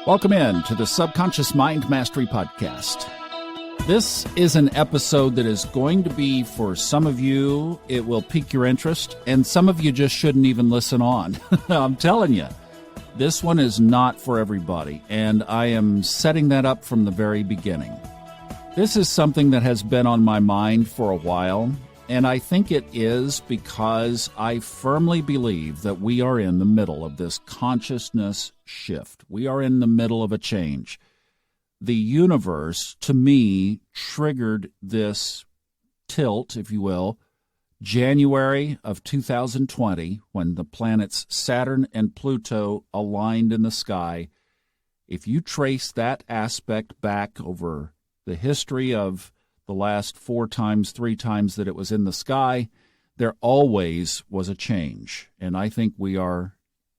Welcome in to the Subconscious Mind Mastery Podcast. This is an episode that is going to be, for some of you, it will pique your interest, and some of you just shouldn't even listen on. I'm telling you, this one is not for everybody, and I am setting that up from the very beginning. This is something that has been on my mind for a while, and I think it is because I firmly believe that we are in the middle of this consciousness shift. We are in the middle of a change. The universe, to me, triggered this tilt, if you will, January of 2020, when the planets Saturn and Pluto aligned in the sky. If you trace that aspect back over the history of the last 3 times that it was in the sky, there always was a change. And I think we are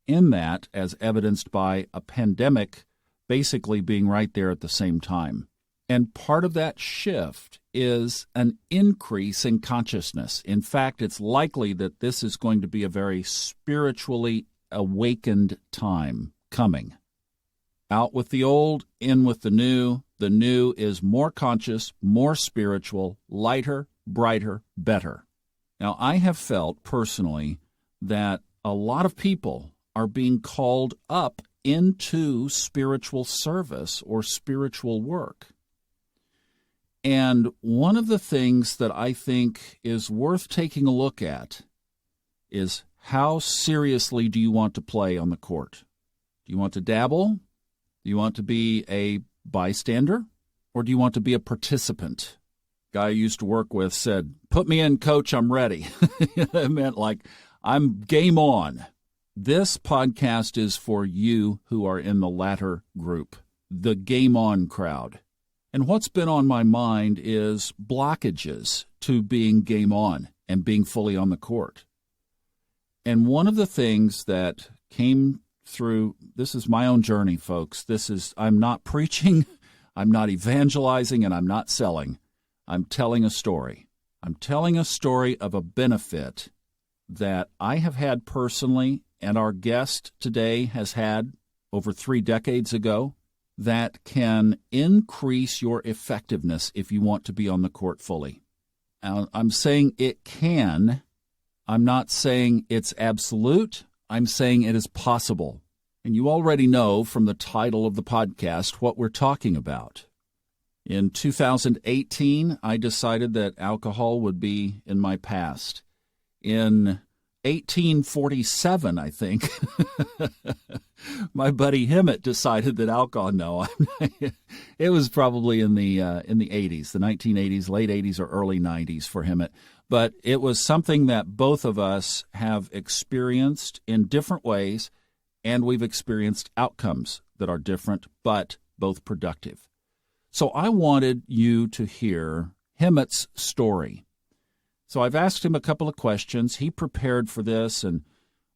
in that, as evidenced by a pandemic basically being right there at the same time. And part of that shift is an increase in consciousness. In fact, it's likely that this is going to be a very spiritually awakened time coming. Out with the old, in with the new. The new is more conscious, more spiritual, lighter, brighter, better. Now, I have felt personally that a lot of people are being called up into spiritual service or spiritual work. And one of the things that I think is worth taking a look at is, how seriously do you want to play on the court? Do you want to dabble? Do you want to be a bystander, or do you want to be a participant? Guy I used to work with said, "Put me in, coach, I'm ready." It meant like, I'm game on. This podcast is for you who are in the latter group, the game on crowd. And what's been on my mind is blockages to being game on and being fully on the court. And one of the things that came through, this is my own journey, folks. I'm not preaching, I'm not evangelizing, and I'm not selling. I'm telling a story. I'm telling a story of a benefit that I have had personally, and our guest today has had over 3 decades ago, that can increase your effectiveness if you want to be on the court fully. I'm saying it can. I'm not saying it's absolute. I'm saying it is possible. And you already know from the title of the podcast what we're talking about. In 2018, I decided that alcohol would be in my past. In 1847, I think, my buddy Himat decided that alcohol, no, it was probably in the 80s, the 1980s, late 80s or early 90s for Himat. But it was something that both of us have experienced in different ways, and we've experienced outcomes that are different, but both productive. So I wanted you to hear Himat's story. So I've asked him a couple of questions. He prepared for this, and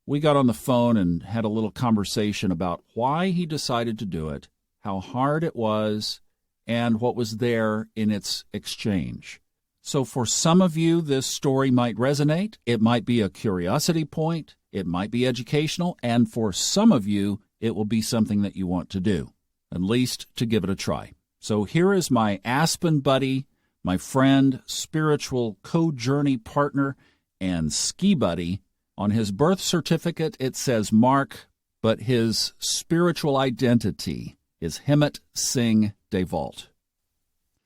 we got on the phone and had a little conversation about why he decided to do it, how hard it was, and what was there in its exchange. So for some of you, this story might resonate. It might be a curiosity point. It might be educational. And for some of you, it will be something that you want to do, at least to give it a try. So here is my Aspen buddy, my friend, spiritual co-journey partner, and ski buddy. On his birth certificate, it says Mark, but his spiritual identity is Himat Singh Dayvault.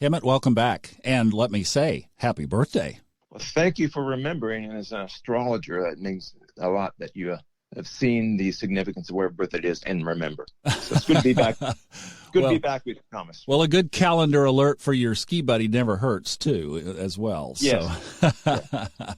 Himat, welcome back. And let me say, happy birthday. Well, thank you for remembering. And as an astrologer, that means a lot that you have seen the significance of where birthday is and remember. So it's good to be back. Good to be back with you, Thomas. Well, a good calendar alert for your ski buddy never hurts, too, as well. Yes. So. Yeah.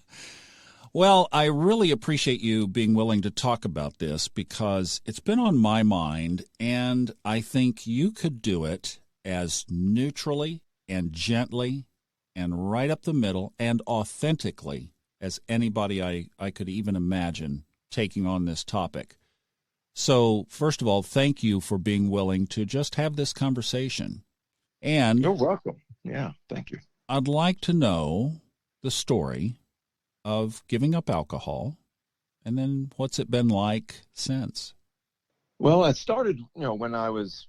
Well, I really appreciate you being willing to talk about this because it's been on my mind, and I think you could do it as neutrally and gently and right up the middle and authentically as anybody I could even imagine taking on this topic. So, first of all, thank you for being willing to just have this conversation. And you're welcome. Yeah, thank you. I'd like to know the story of giving up alcohol, and then what's it been like since? Well, it started, when I was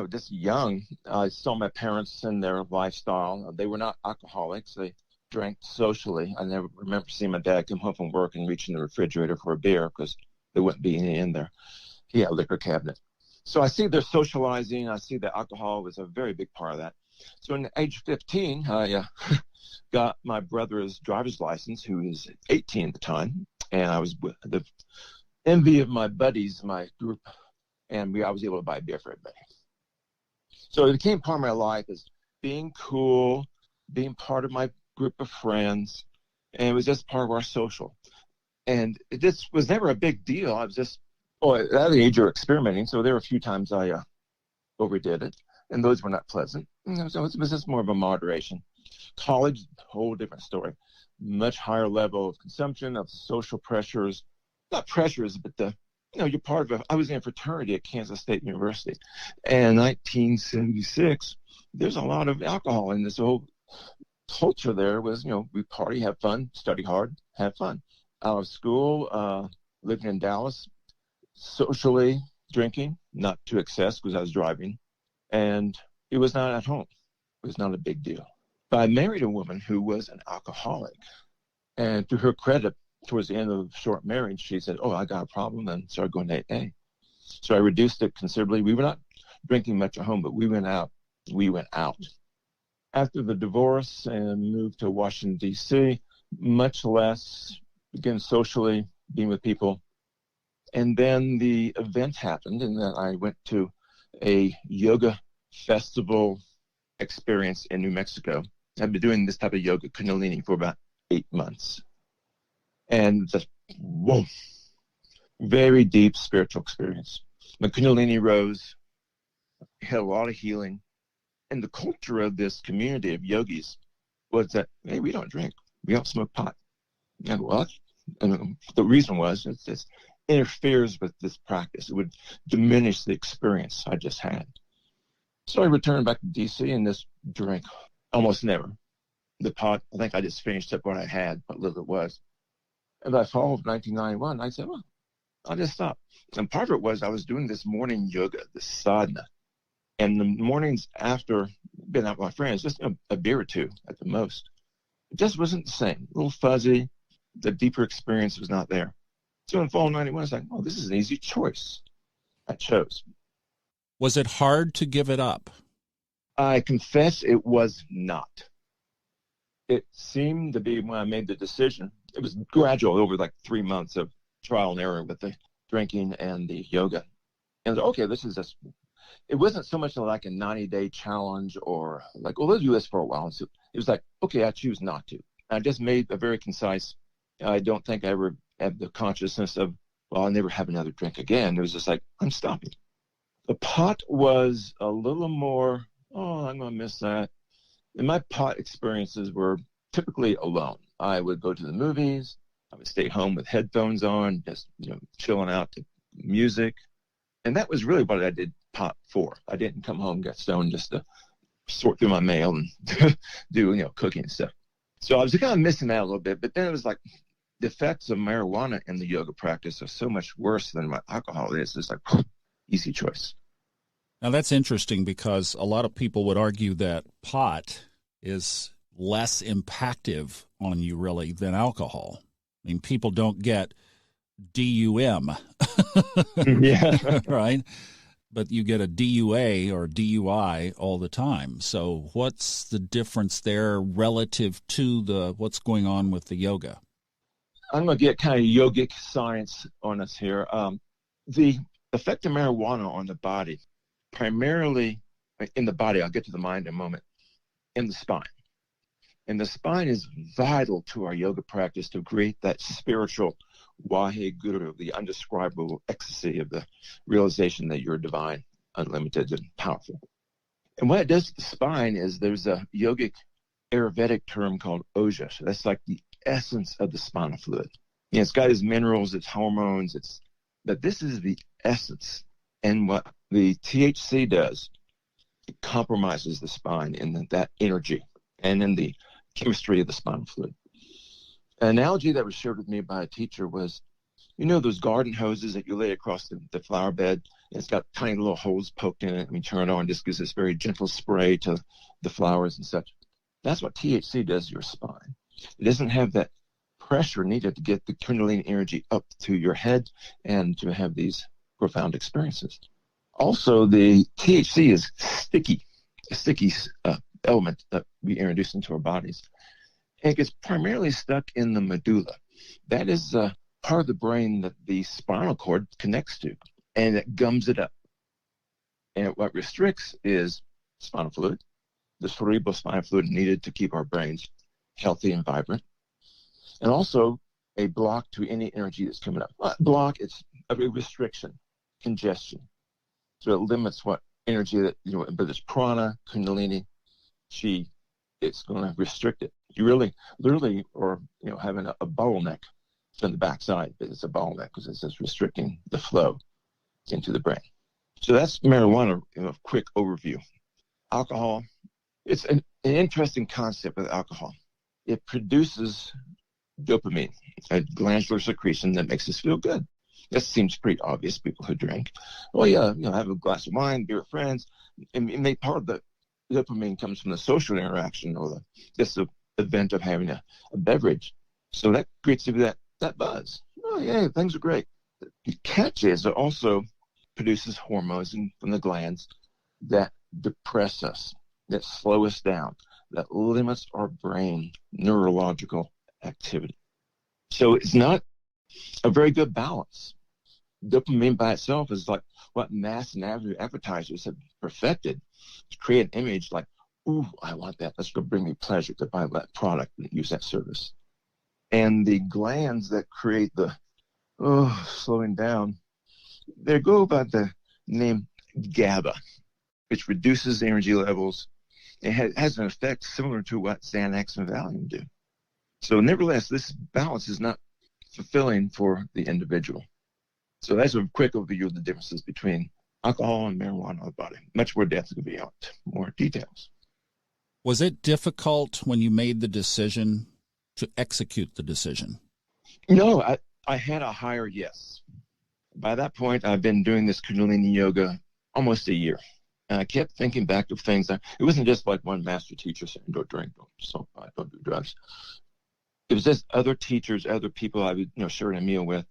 just young, I saw my parents and their lifestyle. They were not alcoholics. They drank socially. I never remember seeing my dad come home from work and reach in the refrigerator for a beer because there wouldn't be any in there. He had a liquor cabinet. So I see their socializing. I see that alcohol was a very big part of that. So at age 15, I got my brother's driver's license, who was 18 at the time. And I was with the envy of my buddies, my group, and I was able to buy beer for everybody. So it became part of my life as being cool, being part of my group of friends, and it was just part of our social. And it just was never a big deal. I was just, at that age you're experimenting, so there were a few times I overdid it, and those were not pleasant. So it was just more of a moderation. College, whole different story. Much higher level of consumption, of social pressures, not pressures, but you're part of I was in a fraternity at Kansas State University. And in 1976, there's a lot of alcohol in this whole culture. There was, we party, have fun, study hard, have fun. Out of school, living in Dallas, socially drinking, not to excess because I was driving. And it was not at home. It was not a big deal. But I married a woman who was an alcoholic. And to her credit, towards the end of the short marriage, she said, I got a problem, and started going to AA. So I reduced it considerably. We were not drinking much at home, but we went out. After the divorce and moved to Washington, D.C., much less, again, socially, being with people. And then the event happened, and then I went to a yoga festival experience in New Mexico. I've been doing this type of yoga, Kundalini, for about 8 months. And just, whoa, very deep spiritual experience. My Kundalini rose, had a lot of healing. And the culture of this community of yogis was that, hey, we don't drink. We don't smoke pot. And what? And the reason was it just interferes with this practice. It would diminish the experience I just had. So I returned back to D.C. and just drank almost never. The pot, I think I just finished up what I had, what little it was. And by fall of 1991, I said, I'll just stop. And part of it was I was doing this morning yoga, this sadhana. And the mornings after, being out with my friends, just a beer or two at the most. It just wasn't the same. A little fuzzy. The deeper experience was not there. So in fall of 91, I was like, this is an easy choice. I chose. Was it hard to give it up? I confess it was not. It seemed to be, when I made the decision, it was gradual over like 3 months of trial and error with the drinking and the yoga. And okay, this is just, it wasn't so much like a 90-day challenge or like, let's do this for a while. So it was like, okay, I choose not to. I just made a very concise, I don't think I ever had the consciousness of, I'll never have another drink again. It was just like, I'm stopping. The pot was a little more, I'm going to miss that. And my pot experiences were typically alone. I would go to the movies. I would stay home with headphones on, just chilling out to music. And that was really what I did pot for. I didn't come home, get stoned just to sort through my mail and do cooking and stuff. So I was kind of missing that a little bit. But then it was like the effects of marijuana in the yoga practice are so much worse than what alcohol is. It's like easy choice. Now, that's interesting because a lot of people would argue that pot is less impactive on you, really, than alcohol. I mean, people don't get DUM, yeah, right? But you get a DUA or DUI all the time. So what's the difference there relative to what's going on with the yoga? I'm going to get kind of yogic science on us here. The effect of marijuana on the body, primarily in the body, I'll get to the mind in a moment, in the spine. And the spine is vital to our yoga practice to create that spiritual Waheguru, the undescribable ecstasy of the realization that you're divine, unlimited, and powerful. And what it does to the spine is there's a yogic Ayurvedic term called oja. So that's like the essence of the spinal fluid. It's got its minerals, its hormones, but this is the essence. And what the THC does, it compromises the spine in that energy and in the chemistry of the spinal fluid. An analogy that was shared with me by a teacher was, those garden hoses that you lay across the flower bed It's got tiny little holes poked in it. We turn it on, just gives this very gentle spray to the flowers and such. That's what THC does to your spine. It doesn't have that pressure needed to get the Kundalini energy up to your head and to have these profound experiences. Also, the THC is a sticky element that we introduce into our bodies. And it gets primarily stuck in the medulla. That is part of the brain that the spinal cord connects to, and it gums it up. And what restricts is spinal fluid, the cerebral spinal fluid needed to keep our brains healthy and vibrant, and also a block to any energy that's coming up. Block, it's a restriction, congestion. So it limits what energy that, but it's prana, kundalini, chi, it's going to restrict it. You really, literally, or, having a bottleneck from the backside, but it's a bottleneck because it's just restricting the flow into the brain. So that's marijuana, quick overview. Alcohol, it's an interesting concept with alcohol. It produces dopamine, a glandular secretion that makes us feel good. That seems pretty obvious, people who drink. Well, yeah, have a glass of wine, be with friends, and part of the dopamine comes from the social interaction or the event of having a beverage. So that creates that buzz. Oh, yeah, things are great. The catch is it also produces hormones from the glands that depress us, that slow us down, that limits our brain neurological activity. So it's not a very good balance. Dopamine by itself is like what mass and advertisers have perfected to create an image like, ooh, I want that. That's going to bring me pleasure to buy that product and use that service. And the glands that create the slowing down, they go by the name GABA, which reduces the energy levels. It has an effect similar to what Xanax and Valium do. So nevertheless, this balance is not fulfilling for the individual. So that's a quick overview of the differences between alcohol and marijuana in the body. Much more depth could be out, more details. Was it difficult when you made the decision to execute the decision? No, I had a higher yes. By that point, I've been doing this Kundalini yoga almost a year. And I kept thinking back to things. It wasn't just like one master teacher saying, don't drink, don't smoke, don't do drugs. It was just other teachers, other people I would, sharing a meal with.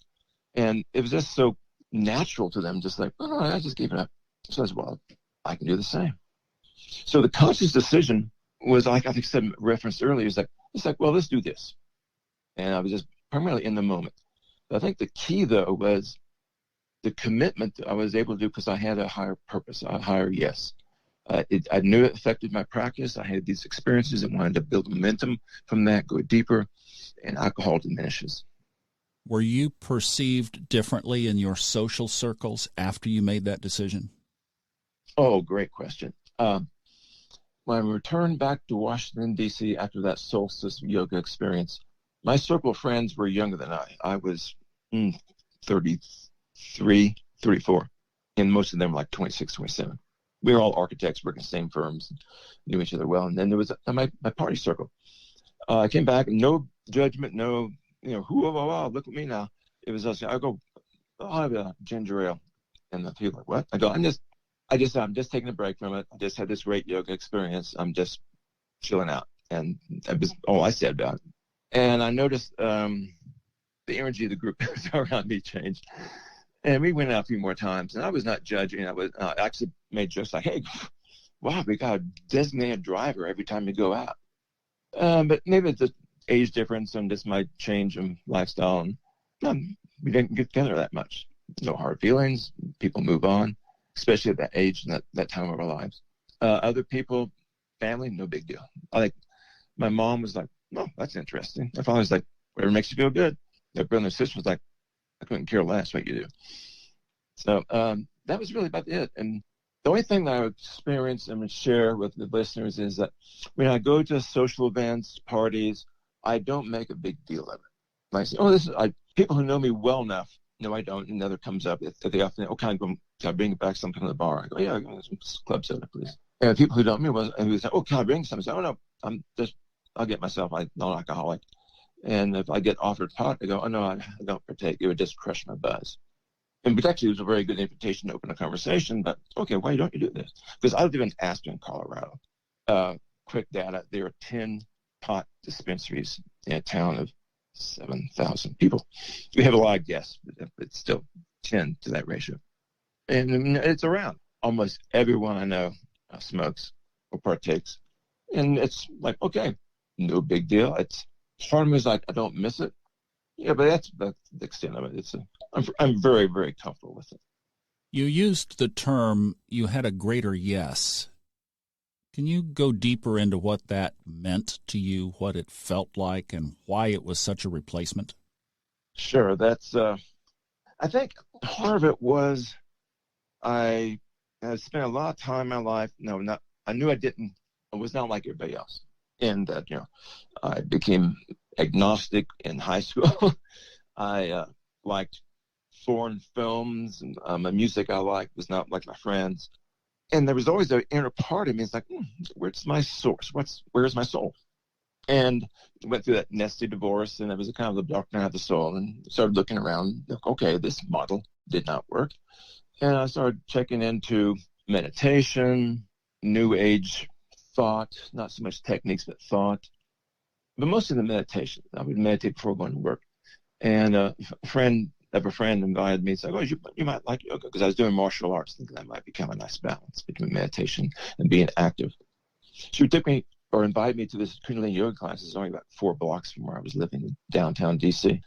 And it was just so natural to them, just like, oh, I just gave it up. So I said, well, I can do the same. So the conscious decision was, like I think I referenced earlier, it's like, well, let's do this. And I was just primarily in the moment. But I think the key, though, was the commitment that I was able to do because I had a higher purpose, a higher yes. I knew it affected my practice. I had these experiences and wanted to build momentum from that, go deeper, and alcohol diminishes. Were you perceived differently in your social circles after you made that decision? Oh, great question. When I returned back to Washington, D.C. after that solstice yoga experience, my circle of friends were younger than I. I was 33, 34, and most of them were like 26, 27. We were all architects, working in the same firms, knew each other well. And then there was my party circle. I came back, no judgment, no, look at me now. It was just, I go, I'll have a ginger ale. And the people are like, what? I go, I'm just taking a break from it. I just had this great yoga experience. I'm just chilling out. And that was all I said about it. And I noticed the energy of the group around me changed. And we went out a few more times, and I was not judging. I actually made jokes like, hey, wow, we got a designated driver every time you go out. But maybe it's the age difference and just my change in lifestyle. And we didn't get together that much. No hard feelings. People move on, especially at that age and that time of our lives. Other people, family, no big deal. I think my mom was like, oh, that's interesting. My father was like, whatever makes you feel good. Their brother and sister was like, I couldn't care less what you do. So that was really about it. And the only thing that I would experience and would share with the listeners is that when I go to social events, parties, I don't make a big deal of it. I say, people who know me well enough, no, I don't. And another comes up. If they often, can I bring back something from the bar? I go, yeah, some club soda, please. And people who don't know me well, and who say, can I bring something? I say, no, I'll get myself. I'm non-alcoholic. And if I get offered pot, I go, oh, no, I don't partake. It would just crush my buzz. And but actually, it was a very good invitation to open a conversation. But okay, why don't you do this? Because I live in Aspen, Colorado. Quick data: there are 10 pot dispensaries in a town of 7,000 people. We have a lot of guests, but it's still 10 to that ratio. And it's around. Almost everyone I know smokes or partakes. And it's like, okay, no big deal. It's part of me is like, I don't miss it. Yeah, but that's the extent of it. I'm very, very comfortable with it. You used the term, you had a greater yes. Can you go deeper into what that meant to you, what it felt like, and why it was such a replacement? Sure. That's, I think part of it was I spent a lot of time in my life. I knew I was not like everybody else. And that, I became agnostic in high school. I liked foreign films, and the music I liked was not like my friends. And there was always an inner part of me. It's like, where's my source? Where's my soul? And went through that nasty divorce, and it was a kind of the dark night of the soul, and started looking around. Okay, this model did not work. And I started checking into meditation, new age thought, not so much techniques, but thought, but mostly the meditation. I would meditate before going to work. And a friend invited me, said, you might like yoga, because I was doing martial arts, thinking that might become a nice balance between meditation and being active. She took me or invited me to this Kundalini yoga class. It's only about 4 blocks from where I was living in downtown DC.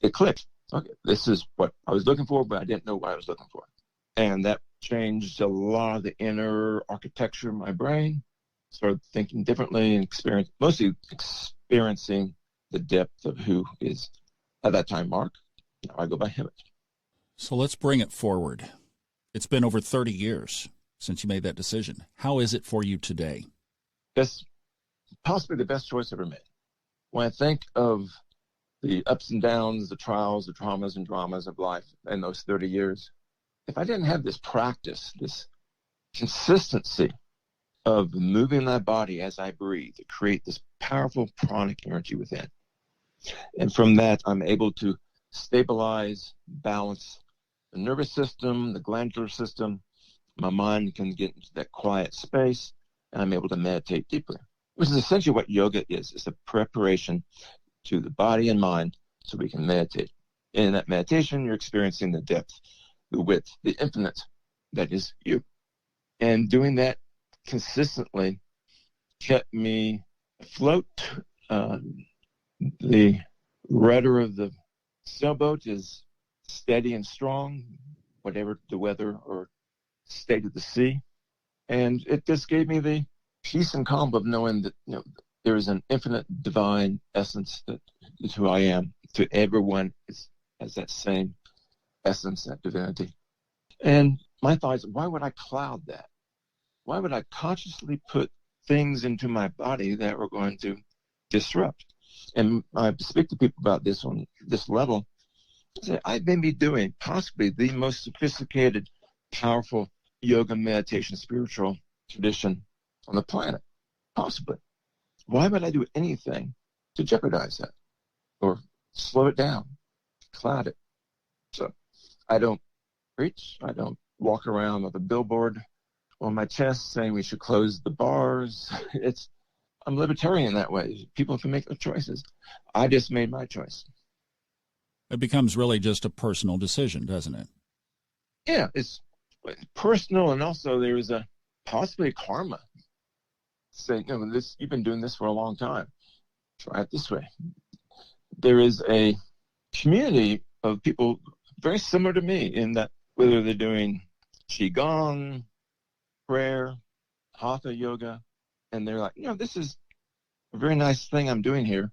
It clicked. Okay, this is what I was looking for, but I didn't know what I was looking for. And that changed a lot of the inner architecture of my brain. Started thinking differently and mostly experiencing the depth of who is, at that time, Mark. Now I go by Himat. So let's bring it forward. It's been over 30 years since you made that decision. How is it for you today? That's possibly the best choice ever made. When I think of the ups and downs, the trials, the traumas and dramas of life in those 30 years, if I didn't have this practice, this consistency of moving my body as I breathe to create this powerful pranic energy within. And from that, I'm able to stabilize, balance the nervous system, the glandular system. My mind can get into that quiet space, and I'm able to meditate deeply, which is essentially what yoga is. It's a preparation to the body and mind so we can meditate. And in that meditation, you're experiencing the depth, the width, the infinite that is you. And doing that consistently kept me afloat. The rudder of the sailboat is steady and strong, whatever the weather or state of the sea. And it just gave me the peace and calm of knowing that there is an infinite divine essence that is who I am. To everyone has that same essence, that divinity. And my thought is, why would I cloud that? Why would I consciously put things into my body that were going to disrupt? And I speak to people about this on this level. I say, I may be doing possibly the most sophisticated, powerful yoga, meditation, spiritual tradition on the planet. Possibly. Why would I do anything to jeopardize that or slow it down, cloud it? So I don't preach. I don't walk around with a billboard on my chest saying we should close the bars. I'm libertarian that way. People can make their choices. I just made my choice. It becomes really just a personal decision, doesn't it? Yeah, it's personal, and also there is possibly a karma. Saying, you've been doing this for a long time. Try it this way. There is a community of people very similar to me in that whether they're doing qigong, prayer, hatha yoga, and they're like, this is a very nice thing I'm doing here.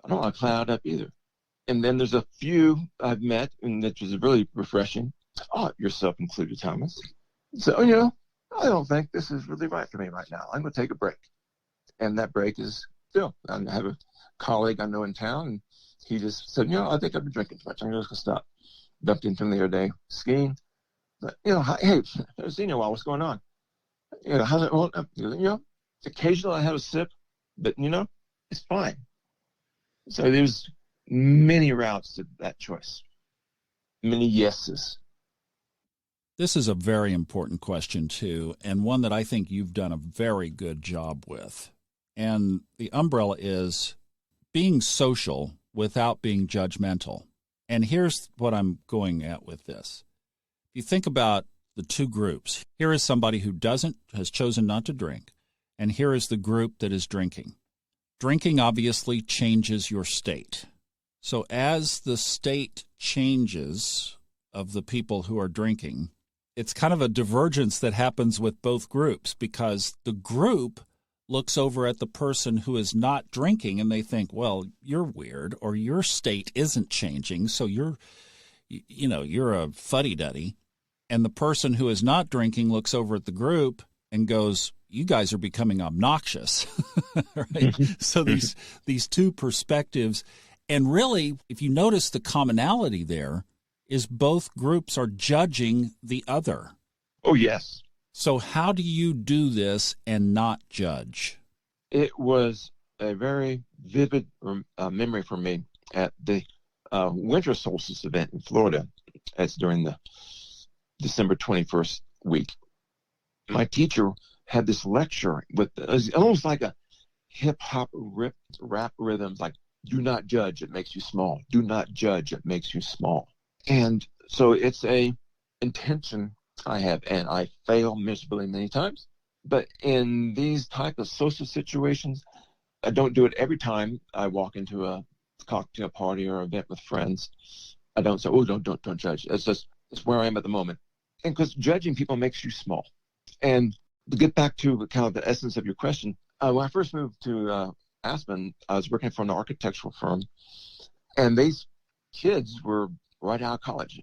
I don't want to cloud up either. And then there's a few I've met, and that was really refreshing. Yourself included, Thomas. So, I don't think this is really right for me right now. I'm going to take a break. And that break is still. I have a colleague I know in town, and he just said, I think I've been drinking too much. I'm just going to stop. Dumped into him the other day skiing. But, hey, I haven't seen you in a while. What's going on? How's it? Well, occasionally I have a sip, but, it's fine. So there's many routes to that choice, many yeses. This is a very important question, too, and one that I think you've done a very good job with. And the umbrella is being social without being judgmental. And here's what I'm going at with this. If you think about the two groups, here is somebody who has chosen not to drink, and here is the group that is drinking. Drinking obviously changes your state. So as the state changes of the people who are drinking, it's kind of a divergence that happens with both groups, because the group looks over at the person who is not drinking and they think, well, you're weird, or your state isn't changing, so you're a fuddy-duddy. And the person who is not drinking looks over at the group and goes, you guys are becoming obnoxious. Right? So these two perspectives, and really, if you notice, the commonality there is both groups are judging the other. Oh, yes. So how do you do this and not judge? It was a very vivid memory for me at the winter solstice event in Florida. It's during the December 21st week. My teacher had this lecture with almost like a hip-hop rap rhythms, like, do not judge, it makes you small. Do not judge, it makes you small. And so it's a intention I have, and I fail miserably many times. But in these type of social situations, I don't do it every time I walk into a cocktail party or event with friends. I don't say, oh, don't judge. It's where I am at the moment. And because judging people makes you small. And to get back to kind of the essence of your question, when I first moved to Aspen, I was working for an architectural firm, and these kids were right out of college,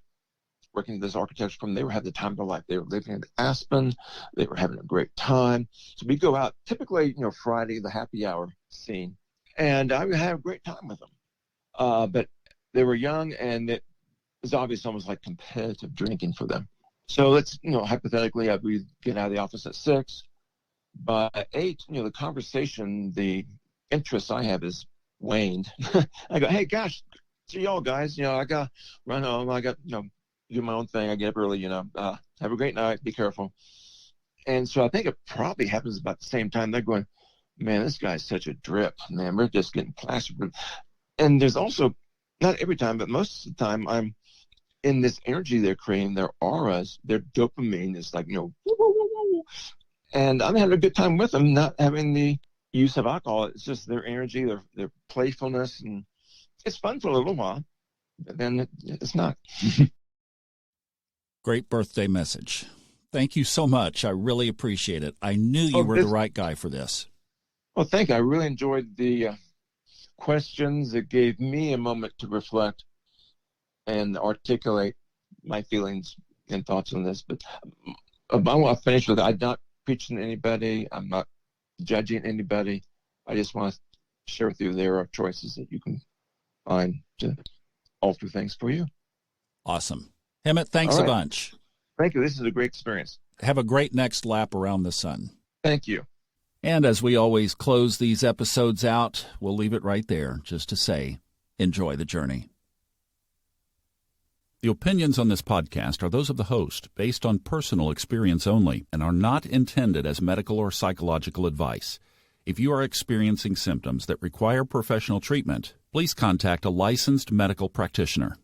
working at this architecture firm. They were having the time of their life. They were living in Aspen. They were having a great time. So we go out, typically, Friday, the happy hour scene, and I would have a great time with them. But they were young, and it was obvious, almost like competitive drinking for them. So let's, hypothetically, we get out of the office at 6. By 8, the conversation, the interest I have is waned. I go, hey, gosh, see y'all guys. I got to run home. I got, do my own thing. I get up early, have a great night. Be careful. And so I think it probably happens about the same time. They're going, man, this guy's such a drip. Man, we're just getting plastered. And there's also, not every time, but most of the time, I'm in this energy they're creating, their auras, their dopamine is like, woo, woo, woo, woo. And I'm having a good time with them, not having the use of alcohol. It's just their energy, their playfulness, and it's fun for a little while, but then it's not. Great birthday message. Thank you so much. I really appreciate it. I knew you were the right guy for this. Well, thank you. I really enjoyed the questions. It gave me a moment to reflect and articulate my feelings and thoughts on this. But I want to finish with it. I'm not preaching to anybody. I'm not judging anybody. I just want to share with you there are choices that you can find to alter things for you. Awesome. Himat, thanks a bunch. Thank you. This is a great experience. Have a great next lap around the sun. Thank you. And as we always close these episodes out, we'll leave it right there just to say, enjoy the journey. The opinions on this podcast are those of the host, based on personal experience only, and are not intended as medical or psychological advice. If you are experiencing symptoms that require professional treatment, please contact a licensed medical practitioner.